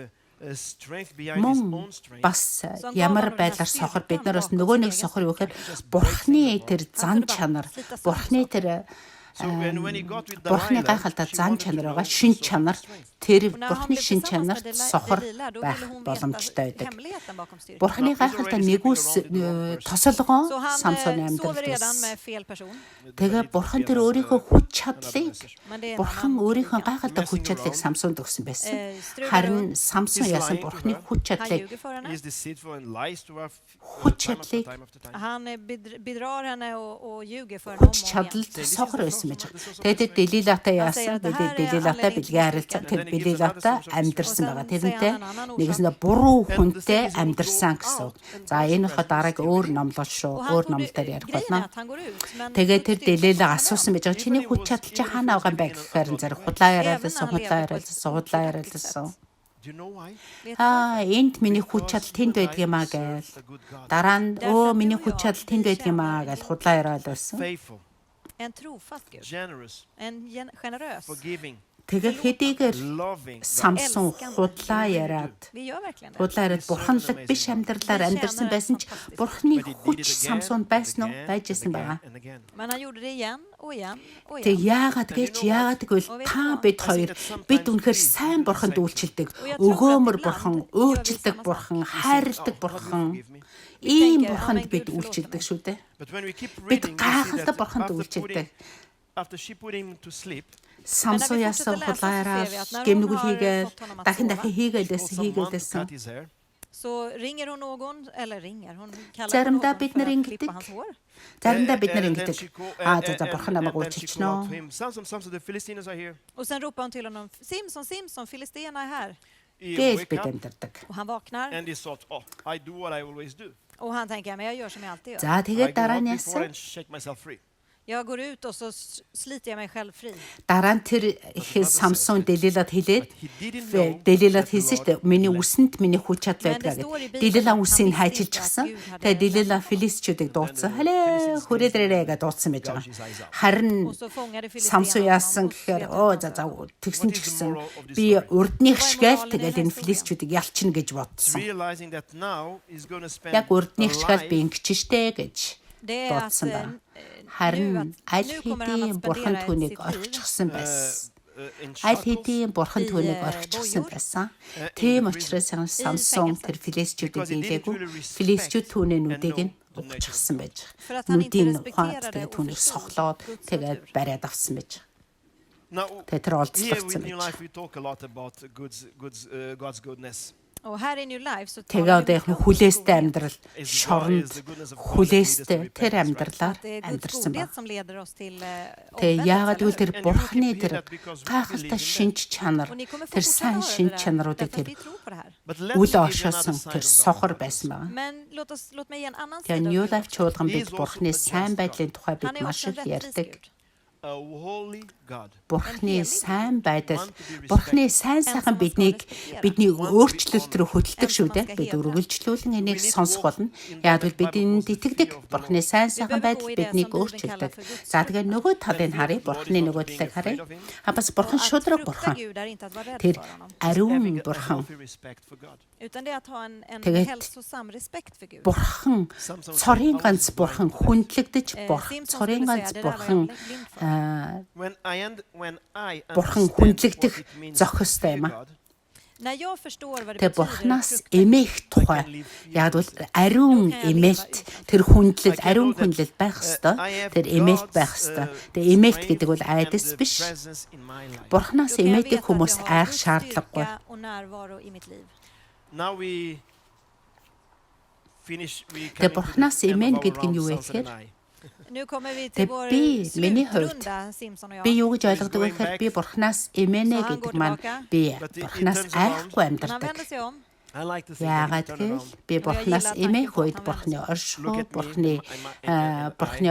strength behind his Мөн own strength. бас ямар байдлаар сохор бид нар бас нөгөө нэг сохор юу гэхээр бурхны тэр зан чанар бурхны тэр So when he got with бурхны Delilah, гайхалтай she зан wanted to чанар know байгаа if шин she was чанар strength. тэр Och när han бурхны blev шин tillsammans чанарт med сохор Delila, då байх ville hon боломжтой veta байдаг. hemligheten bakom styrkan. Бурхны гайхалтай нэгүс тосолгоо Så han Самсоны sover redan амьдралдас. med fel person. Тэгээ бурхан тэр өөрийнхөө хүч чадлыг Men det är en бурхан annan өөрийнхөө kvinna. гайхалтай хүч чадлыг Самсонд өгсөн байсан. Strular Харин runt. Самсон яасан бурханы хүч Han чадлыг ljuger för henne. He is deceitful and lies to her Хүч time after чадлыг time after time. Han bedrar henne och ljuger för henne om хүч och om igen. чадалд сохор байсан байж байгаа. Тэгээд Делилатай яасан? Делилатай бэлгээ харилцаа тэр Делилатай амьдэрсэн байгаа. Тэрнтэй нэгэсэндээ буруу хүнтэй амьдэрсэн гэсэн. За энэ хоо дарааг өөр номлол шүү. Och han Өөр går ном ut, дээр ярих grejen är болно. att han går ut, men Тэгээд тэр Guds styrka Делила stannar асуусан dem. байж байгаа. Чиний хүч чадал чи хаана байгаа юм бэ гэхээр зэрэг худлаа яриалсан. Do you know why? Vet du? Энд миний хүч чадал тэнд байдаг юм аа гээл. Дараа нь миний хүч чадал тэнд байдаг юм аа гээл худлаа яриад байсан. Faithful, En trofast Gud. generous, Generös. forgiving, Тэгээ хэдийгээр loving. God. Самсон худлаа яриад Vi gör verkligen det. худлаа яриад бурханлаг биш амьдралаар амьдарсан байсан ч бурхны хүч Самсонд байсан уу? Байж исэн байгаа. And again. Men han gjorde det igen och igen och Тэг igen. яагаад гэж яагаад гэвэл та бид хоёр бид үнэхээр сайн бурханд үйлчилдэг. Өгөөмөр бурхан, өөрчилдөг бурхан, хайрладаг бурхан. Ийм бурханд бид үйлчилдэг шүү дээ. But when we keep Бид reading, we see гайхалтай that бурханд үйлчилдэг. after she put him to sleep, Самсон яасан хулаараа гэмнүгэл хийгээл дахин хийгээлсэн. cut his hair. Så ringer hon någon, eller ringer, hon kallar på Заримдаа någon бид för нар att ингэдэг. klippa hans hår. Заримдаа бид нар And then ингэдэг. she call- За бурхан намайг and then she called out to үйлчилчихнэ. him, Samson, Samson, the Philistines are here. Och sen ropar hon till honom, Simson, Simson, filisterna är här. He Гээл wake бид up амьдардаг. Och han vaknar and he thought, oh, I do what I always do. och han tänker, men jag gör som jag alltid gör. За I тэгээд go дараа out нь before яасан? and shake myself free. Jag går ut och så sliter jag mig själv fri. Дараа нь тэр Самсон Делилад хэлээд He didn't know Делилад that the хэлсэн шүү Lord дээ. Миний үсэнд миний хүч чадал Men det байдаг står i гэдэг. Bibeln Делила att han үсийг visste хайчилчихсан. inte att Gud hade Тэгээ Делила филистчүүдийг дуудсан. Халээ хүрээдрээрээ гэж дуудсан байж байгаа. Харин Och så fångade Самсон filisterna яасан honom och гэхээр slet оо ut за honom. тэгсэн ч гэсэн би урдных шгээл тэгээд энэ филистчүүдийг ялчна гэж бодсон. realizing that now he's going to spend Яг урдных a шгээл би life ингэж штэ гэж Det är att бодсон ба. nu Харин аль kommer han хэдийн att бурхан spendera түүнийг sitt liv орчихсан байсан. in Аль shackles. хэдийн бурхан түүнийг орчихсан байсан. Тийм учраас Самсон тэр филистчүүдийг дийлээгүй. Филистчүүд түүний нүдийг нь угчихсан байж. Нүдийн ухаад тэгээ түүнийг соглоод тэгээд бариад авсан байж. Now, Тэгээ тэр here олзлогдсон with New байж. Life, we talk a lot about God's goodness. Och här i New Life så Тэгээ talar одоо vi яг mycket om хүлээстэй Guds амьдрал, шоронд хүлээстэй тэр амьдралаар godhet. Det är Guds амьдарсан ба. godhet som leder oss till Тэгээ яагаад гэвэл тэр And you бурхны can hear тэр that because we гайхалтай believe in шинж чанар, Och ni kommer få тэр fortsätta сайн höra шинж det där, чанаруудыг därför тэр att vi tror på det här. But let me үл give you ошоосон another тэр side of сохор God. байсан байна. Men låt mig ge en annan Тэгээ sida av New Gud. Life чуулган He бид is also бурхны a сайн just байдлын тухай Han бид är маш också en их rättvis ярьдаг. Gud. A holy God. Бурхны сайн байдал, Бурхны сайн сайхан бидний өөрчлөлт рүү хөдөлдөг шүү дээ. Бид үргэлжлүүлэн энийг сонсох болно. Яг л бид энд итгэдэг. Бурхны сайн сайхан байдал биднийг өөрчилдөг. За тэгээ нөгөө талыг харъя. Бурхны нөгөө талыг харъя. Бас Бурхан Att шудраг frukta Бурхан. Gud är inte att vara rädd Тэр för honom. ариун Having a Бурхан. healthy respect for God. Utan det är att ha en Тэгээд hälsosam respekt för Gud. Бурхан цорын ганц Бурхан хүндлэгдэж Бурхан цорын ганц Бурхан Бурхан хүндлэгдэх зохистой юм аа. När jag förstår vad det Тэгээ betyder Бурханаас att frukta эмээх тухай яг бол ариун эмээлт тэр хүндлэл ариун хүндлэл байх ёстой. Тэр эмээлт байх ёстой. Тэгээ эмээлт гэдэг бол айдас биш. Бурханаас då kan jag эмээдэг veta хүмүүс att jag har айх Guds шаардлагагүй. styrka och närvaro i mitt liv. Now we finish. We Тэгээ come into Бурханаас the end эмээн of our гэдэг нь round, юу вэ Samson and гэхээр I. Nu kommer vi till Det vår blir миний хувьд slutrunda, Simson och би jag. юу гэж ойлгодог вэ гэхээр би Бурханаас эмээнэ гэдэг маань би Бурханаас айхгүй Men han амьдардаг. vänder sig om. I like to think that Яагаад he turned гэвэл around. би Бурханаас эмээх үед Бурханы оршихуй, Бурханы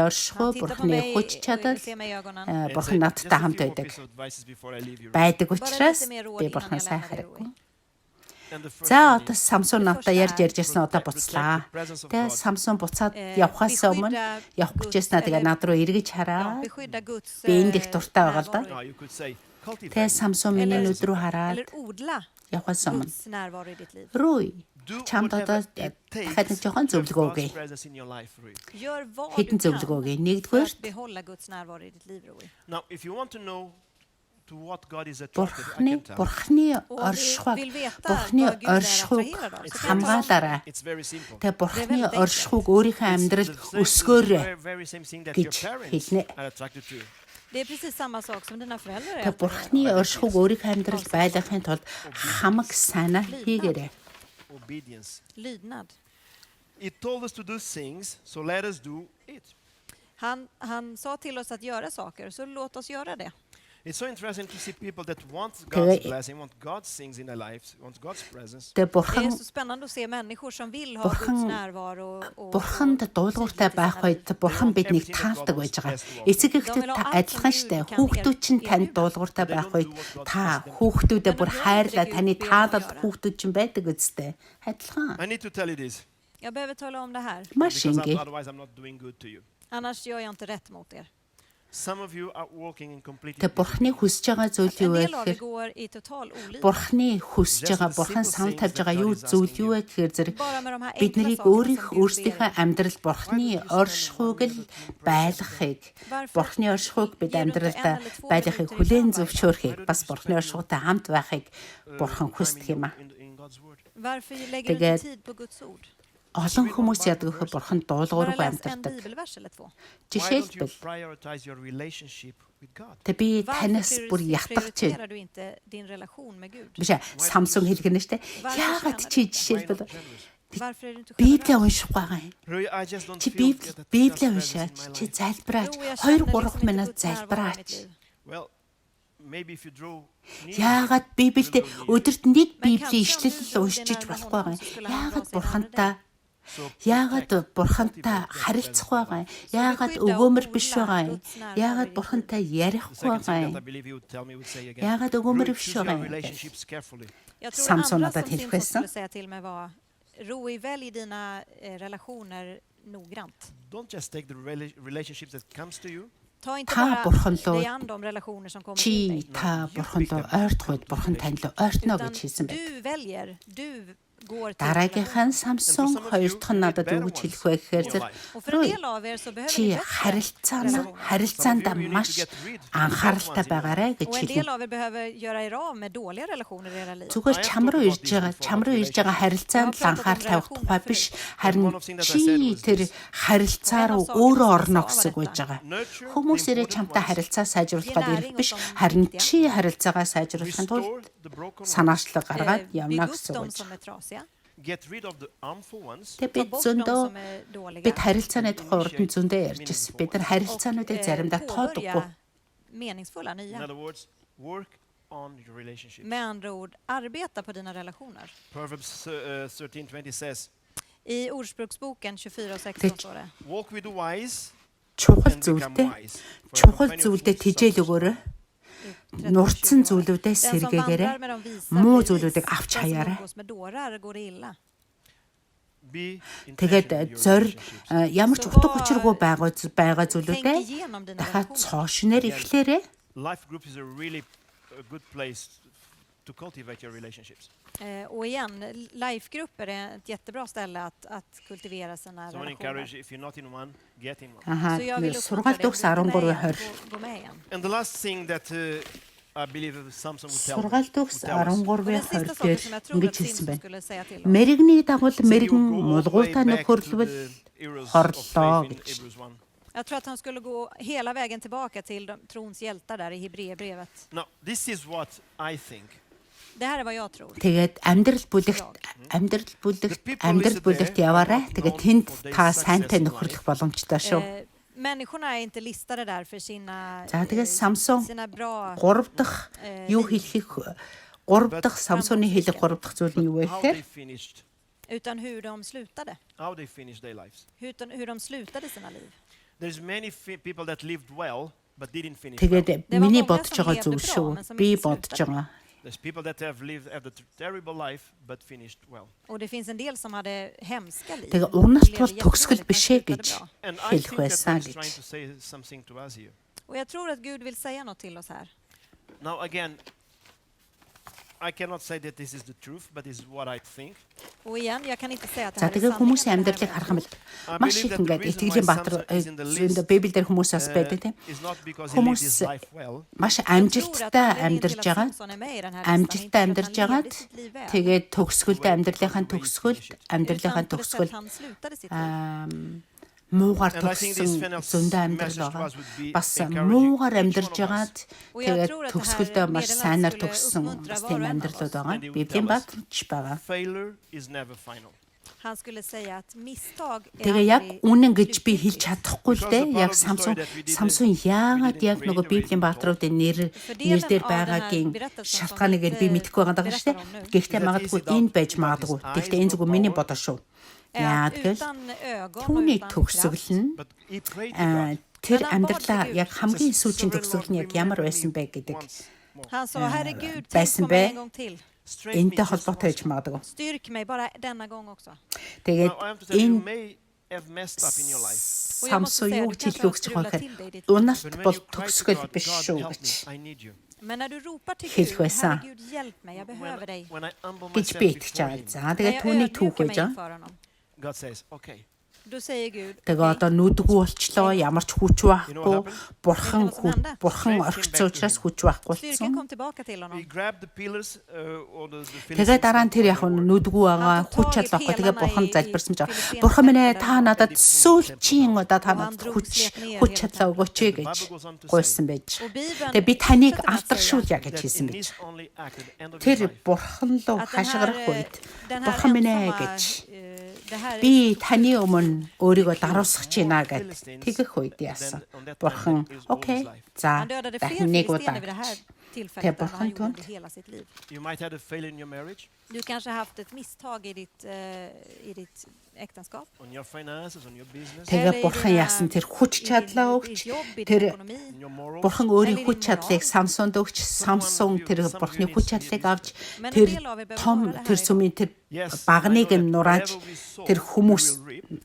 оршихуй, Han tittar på Бурханы mig хүч och чадал ser mig i ögonen. And Бурхан say, надтай "Just a хамт few more байдаг. pieces of advices before I leave you." Байдаг учраас би Бурханаас айх хэрэггүй. And the first За one одоо is Самсон надад ярьж ярьжсэн одоо буцлаа. Тэгээ Самсон буцаад явхаас өмнө явах гэжсэн тэгээ над руу эргэж Ja, хараад beskydda Guds би энд их дуртай байгаа л да. now you could say Тэгээ cultivate. Самсон миний нүд рүү хараад Eller odla явхаас өмнө Guds närvaro i ditt liv. Рүй Do чамд одоо whatever it дахиад takes жоохон to have зөвлөгөө God's өгье. presence in your life, Rui. Gör vad Хэдэн du зөвлөгөө өгье. kan för Нэгдүгээр att behålla Guds närvaro i ditt liv, Rui. Now, if you want to know to what God is attracted, I Бурхны can tell. Бурхны Och om оршихуйг du vill veta Бурхны vad Gud är оршихуйг attraherad av, så kan jag tala om хамгаалаарай. It's very simple. Тэгээ Бурхны väldigt оршихуйг өөрийнхөө амьдралд өсгөөрэй. Very same thing that гэж your parents хэлнэ. are attracted to. Det är precis samma sak som dina föräldrar är. Тэгээ Бурхны оршихуйг өөрийнхөө амьдралд байлгахын тулд хамаг сайнаа хийгээрэй. Obedience. Lydnad. He told us to do things, so let us do it. Han sa till oss att göra saker, så låt oss göra det. It's so interesting to see people that want Тэгээ- God's blessing, want God's things in their lives, want God's presence. Тэгээ Det är бурхан så spännande att se människor som vill ha Бурхан- Guds närvaro och бурханд дуулууртай байх үед бурхан биднийг таалдаг байж байгаа. Эцэг эхтэй та адилхан штэ. Хүүхдүүд чинь танд дуулууртай байх үед та хүүхдүүдэд бүр хайрлаа таны таалал хүүхдүүд чинь байдаг үстэй. Адилхан. I need to tell you this Jag behöver tala om det här, Маш because ингийн. otherwise I'm not doing good to you. annars gör jag inte rätt mot er. Some of you are walking in completely Тэгээ бурханы хүсэж байгаа зүйл юу En вэ del av er гэхээр går i total olydnad. бурханы хүсэж байгаа бурхан санал тавьж байгаа юу зүйл юу вэ гэхээр зэрэг Bara med de här бид enkla нарыг sakerna som Gud өөрсдийнхөө ber. амьдрал бурханы оршихуйг л байлгахыг бурханы оршихуйг бид амьдралдаа байлгахыг хүлээн зөвшөөрөхийг бас бурханы оршихуйтай хамт байхыг бурхан хүсдэг юм а. in God's word. Varför lägger du Тэгээд- inte tid på Guds ord? Олон хүмүүс яадаг гэхээр бурхан Bara дуулуургүй läs en амьдардаг. bibelvers eller två. Why don't you Жишээлбэл prioritize your relationship with God? тэг би Varför танаас бүр ятгах чи prioriterar du inte din relation med Gud? биш ээ, Samsung хэлгэнэ штэ. Яагаад чи жишээлбэл Varför är du inte Библийг generös? унших байгаа юм. Really, I just don't Чи feel that Библийг God's presence уншаач, in my чи life. залбираач, Jo, jag 2-3 känner liksom минут inte Guds närvaro i mitt залбираач. liv. Well, maybe if you draw near Яагаад Библиэд өдөрт нэг Библийн ишлэл уншиж Kanske болох om байгаа du юм. skulle Яагаад handla бурхантай so Яагаад бурхантай харилцах байгаа юм? Яагаад өгөөмөр биш байгаа юм? Яагаад бурхантай the ярихгүй second thing байгаа that I юм? believe you would tell me would say again. Яагаад өгөөмөр Really биш choose your байгаа юм? relationships carefully. Jag tror Samson det andra hade som tillskjutsat. Simson skulle säga till mig var Roi, välj dina relationer noggrant. Don't just take the relationships that comes to you. Ta inte Та bara бурхан руу dig an de relationer som kommer till чи dig. та бурхан руу ойртох үед бурхан танд руу ойртно Utan гэж хэлсэн байна. du väljer, du går till Дараагийнхан Samson хоёр дахь нь надад юу гэж хэлэх вэ гэхээр in your зэрэг life. Och för en del av er så behöver чи ni bättre relationer. харилцаанд маш анхааралтай байгаарай гэж Och en хэлнэ. del av er behöver göra er av med dåliga relationer i era liv. Зүгээр чам руу ирж байгаа харилцаанд л анхаарал тавих тухай биш, харин чи тэр харилцаа руу өөрөө орно гэсэн үг байж байгаа. Хүмүүс ирээ чамтай харилцаа сайжруулахад ирэх биш, харин чи харилцаагаа сайжруулахын тулд Restore the broken ones. санаачлаг гаргаад Bygg явна upp гэсэн үг de байж som байгаа. är trasiga. Get rid of the harmful ones. Тэгээ Ta бид bort de зөндөө som är dåliga. бид харилцааны тухай урд нь зөндөө ярьжсэн. Бид нар Och харилцаануудыг заримдаа тоодохгүй. påbörja meningsfulla In nya. other words, work on your relationships. Med andra ord, arbeta på dina relationer. Proverbs 13:20 says, I Ordspråksboken 24 och 16 Det- står det. "Walk with the wise Чухал and become зүйлдээ wise." For a чухал companion of зүйлдээ fools тижээл suffers. өгөөрэй. i 30, Нурдсан 20. зүйлүүдээ Den som сэргээгээрэй. vandrar med de visa Муу blir vis. зүйлүүдийг авч Den som хаяарай. umgås med dårar går det illa. Be Тэгээд intentional in your зор relationships. ямар ч утга учиргүй байгаа Tänk зүйлүүдээ igenom dina дахиад relationer. цоошноор эхлээрэй. Life group is a really good place to cultivate your relationships. Och igen, lifegrupper är ett jättebra ställe att kultivera sina So I want to encourage, relationer. if you're not in one, get in one. Аха Så jag vill uppmuntra сургаалт dig, om өгс du inte är med 13 igen, 20. gå med igen. And the last thing that I believe Samson would tell, Сургаалт өгс would tell us, 13 Och den 20 sista дээр saken som jag tror ингэж att хэлсэн Simson байна. skulle säga till oss. Мэрэгний дагуул so you мэрэгэн go all the way мулгуутай back to нөхөрлөвөл the heroes of хорлоо faith in гэж. Hebrews 1. Jag tror att han skulle gå hela vägen tillbaka till trons hjältar där i Hebreerbrevet. Now, this is what I think. Det här är vad jag tror. Тэгээд амьдрал бүлэгт яваарай. Тэгээд тэнд та сайнтай нөхөрлөх боломжтой шүү. Människorna är inte listade där för sina, За тэгээд Самсон sina bra... 3 дахь юу хэлхийг 3 дахь Самсоны хэлэх 3 дахь зүйл нь юу вэ How гэхээр they finished, Utan hur de slutade. how they finished their lives. Hur de slutade sina liv. There's many people that lived well but didn't finish well. тэгээд миний бодож байгаа зүйл шүү. Би бодож байгаа. There's people that have lived have a terrible life but finished well. Och det finns en del som hade hemska liv. Тэгээ De унаалт levde бол төгсгөл jättedåligt, биш men ээ гэж slutade bra. And I хэлэх think that байсан God is trying гэж. to say something to us here. Och jag tror att Gud vill säga något till oss här. Now again, I cannot say that this is the truth, but this is what I think. Och igen, jag kan inte säga att det За här är тэгээ хүмүүсийн sanningen. амьдралыг харах юм бол I маш believe их that the ингээд reason итгэлийн why баатар Samson is in the зөндөө list, Библиэлд хүмүүс бас байдаг тийм. is not because he lived his life well, Маш Jag tror att амжилттай anledningen till амьдарч att байгаа. Samson är med i den här listan är Амжилттай inte för att амьдарч han байгаад levde sitt liv väl, тэгээд төгсгөлд амьдралынхаа төгсгөлд utan амьдралынхаа på det төгсгөл sätt han slutade sitt liv. муугаар And I think this төгссөн final зөндөө амьдрал message to байгаа. us would be Бас encouraging муугаар each амьдарч one of байгаад us. Och jag тэгээд tror att det төгсгөлдөө här маш meddelandet сайнаар skulle төгссөн uppmuntra бас var тийм och en av амьдралууд oss. байгаа. And he would Библийн tell us, баатарч байгаа. Failure is never final. Han skulle säga att misstag är Тэгээ яг aldrig үнэн гэж би slutgiltigt. хэлж чадахгүй л дээ. Яг Самсон яагаад яг нөгөө Библийн баатаруудын нэр дээр байгаагийн шалтгааныг би мэдэхгүй байгаа даа шүү дээ. Гэхдээ магадгүй энэ байж магадгүй. Гэхдээ энэ зүгээр миний бодол шүү. Яа тэгэл түүний төгсгөл нь тэр амьдралаа яг хамгийн сүүлийн төгсгөл нь яг ямар байсан бэ гэдэг Han sa, herregud, tänk байсан på mig бэ? en gång till. Энтэй холбоотой байж магадгүй. Styrk mig bara denna gång också. Тэгээд I have to tell you, you энэ may have messed up in your life. Самсон юу гэж хэлэх гэж байгаа гэхээр уналт бол төгсгөл биш шүү гэж I need you. Men när du ropar till Helt Gud, skösa. herregud, hjälp mig, jag behöver dig. When I humble гэж myself би итгэж before байгаа. him, За När тэгээд jag түүний түүх ödmjukar гэж mig inför honom, God says, okay. då säger Gud, тэгээ одоо нүдгүү болчлоо, ямар ч хүч байхгүй, бурхан орхиц учраас хүч байхгүй styrkan болсон. kom tillbaka till We honom. grabbed the pillars or the Тэгээ дараа нь тэр яг нүдгүү байгаа, хүч чадлахгүй тэгээ бурхан залбирсан ч бурхан минь ээ та надад сүүлчийн удаа та надад хүч чадлаа өгөөч гэж гуйсан байж. Тэгээ би таныг алдаршуулъя гэж хэлсэн байж. Тэр бурхан руу хашгирах үед бурхан минь ээ гэж би таны өмнө өөрийгөө даруусгах байна гэд тэгэх үед яасан. Бурхан окей. За Han dödade fler дахин нэг filistener удаа. vid det här Тэгээ tillfället än vad han бурхан gjorde түнд under hela sitt liv. You might have a failure in your marriage, Du kanske har haft ett misstag i ditt äktenskap. on your finances, on your business, тэгээ бурхан яасан тэр хүч чадлаа өгч тэр in your morals. бурхан өөрийн хүч чадлыг Самсонд өгч Самсон тэр бурханы хүч чадлыг авч тэр том тэр сүмийн тэр багныг нь нурааж тэр хүмүүс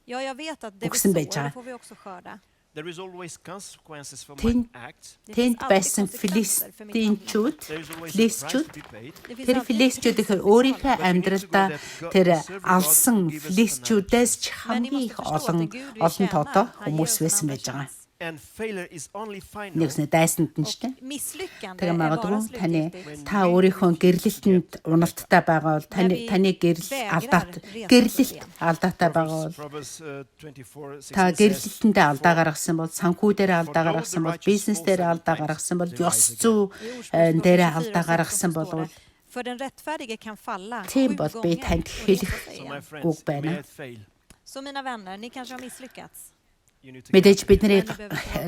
Ja, jag vet att det vi Vuxen sår, bättre. det får vi också skörda. There is always consequences for Tin- my acts. Det finns тэнд alltid байсан konsekvenser för mitt handlande. филистичүүд There is always a price филистичүүд to be paid. Det finns тэр alltid филистичүүд priser ихэр som өөрийнхөө betalas. амьдралдаа тэр алсан филистичүүдээс ч хамгийн их олон тодоо хүмүүс байсан байж байгаа. And failure is only final Нэгснэ дайсанд нь ч тийм. Misslyckande Тэгээ är bara магадгүй таны slutgiltigt. та өөрийнхөө гэрлэлтэнд уналттай байгаа бол таны гэрэл алдаатай байгаа бол Proverbs 24:16 та says, гэрлэлтэндээ алдаа гаргасан бол санхүү дээр алдаа гаргасан бол бизнес дээр алдаа гаргасан бол ёс зүй дээр алдаа гаргасан бол För den rättfärdige kan falla тийм 7 бол би gånger танд och хэлэх resa sig so my igen. friends, үг you байна. may fail. Så mina vänner, ni kanske har misslyckats. You need to Мэдээж бидний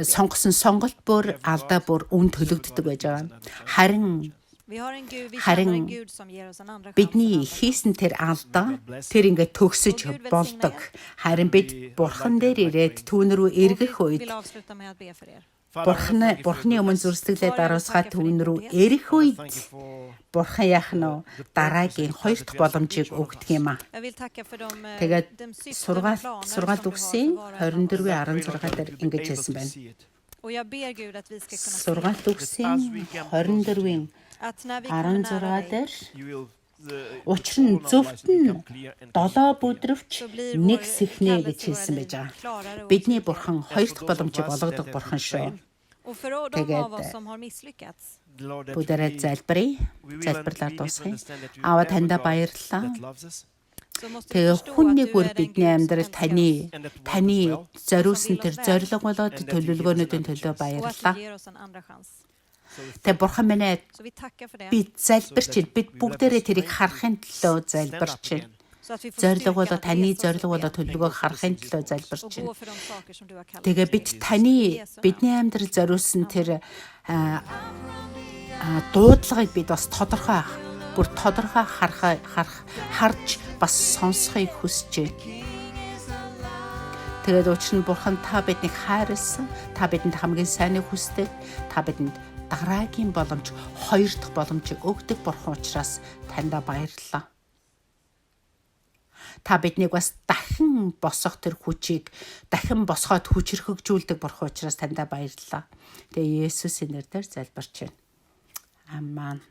сонгосон сонголт бүр алдаа бүр үн төлөгддөг байж байгаа. Харин Vi har en Gud, vi Herren, känner en Gud som ger oss en andra chans. бидний хийсэн тэр алдаа тэр ингээд төгсөж болдог. Харин бид бурхан дээр ирээд түүн рүү эргэх Och vi үед vill avsluta med att be för er. бурханы өмнө зүрстгэлээ даруусгаад түүн рүү эрэх үед бурхан яах нь дараагийн хоёр дахь боломжийг өгдөг юм а. Jag vill tacka för Тэгээд de syften och planer сургаалт som үгсийн du har för våra 24:16 дээр ингэж хэлсэн байна. Och jag ber Gud att vi ska kunna se Сургаалт үгсийн 24-ийн att när vi kommer nära 16 dig дээр учир нь зөвхт нь 7 бүдрөвч нэг сэхнэ гэж хэлсэн байж байгаа. Бидний бурхан хоёр дахь боломжийг олгодог бурхан шүү. och för de av oss som har misslyckats. Бүгдээрээ залбирлаар дуусгая. Аава таньда баярлалаа. Så måste vi Тэгээ förstå хүн att нэг du бүр är den бидний Gud som амьдрал älskar oss таны зориулсан тэр зориг болоод төлөвлөгөөнүүдийн төлөө och att баярлалаа. du ger oss en andra chans. Тэгээ бурхан минь ээ Så vi tackar för det. би залбирч бид бүгдээрээ тэрийг харахын төлөө залбирч байна. Så att vi får Зориг styrka болоо att таны resa oss зориг upp болоо igen төлөвлөгөөг харахын төлөө och залбирч gå байна. för de saker som du har kallat Тэгээ oss бид till. бидний амьдрал зориулсан тэр дуудлагыг бид бас тодорхой бүр тодорхой харж бас сонсхийг хүсэж байна. Тэгээд учир нь бурхан та биднийг хайрлсан, та бидэнд хамгийн сайныг хүсдэг, та бидэнд дараагийн боломж, хоёр дахь боломжийг өгдөг бурхан учраас таньда баярлалаа. Та биднийг бас дахин босох тэр хүчийг дахин босгоод хүчрхэгжүүлдэг бурхан учраас таньда баярлалаа. Тэгээ Есүсийн нэрээр залбирч байна. Аминь.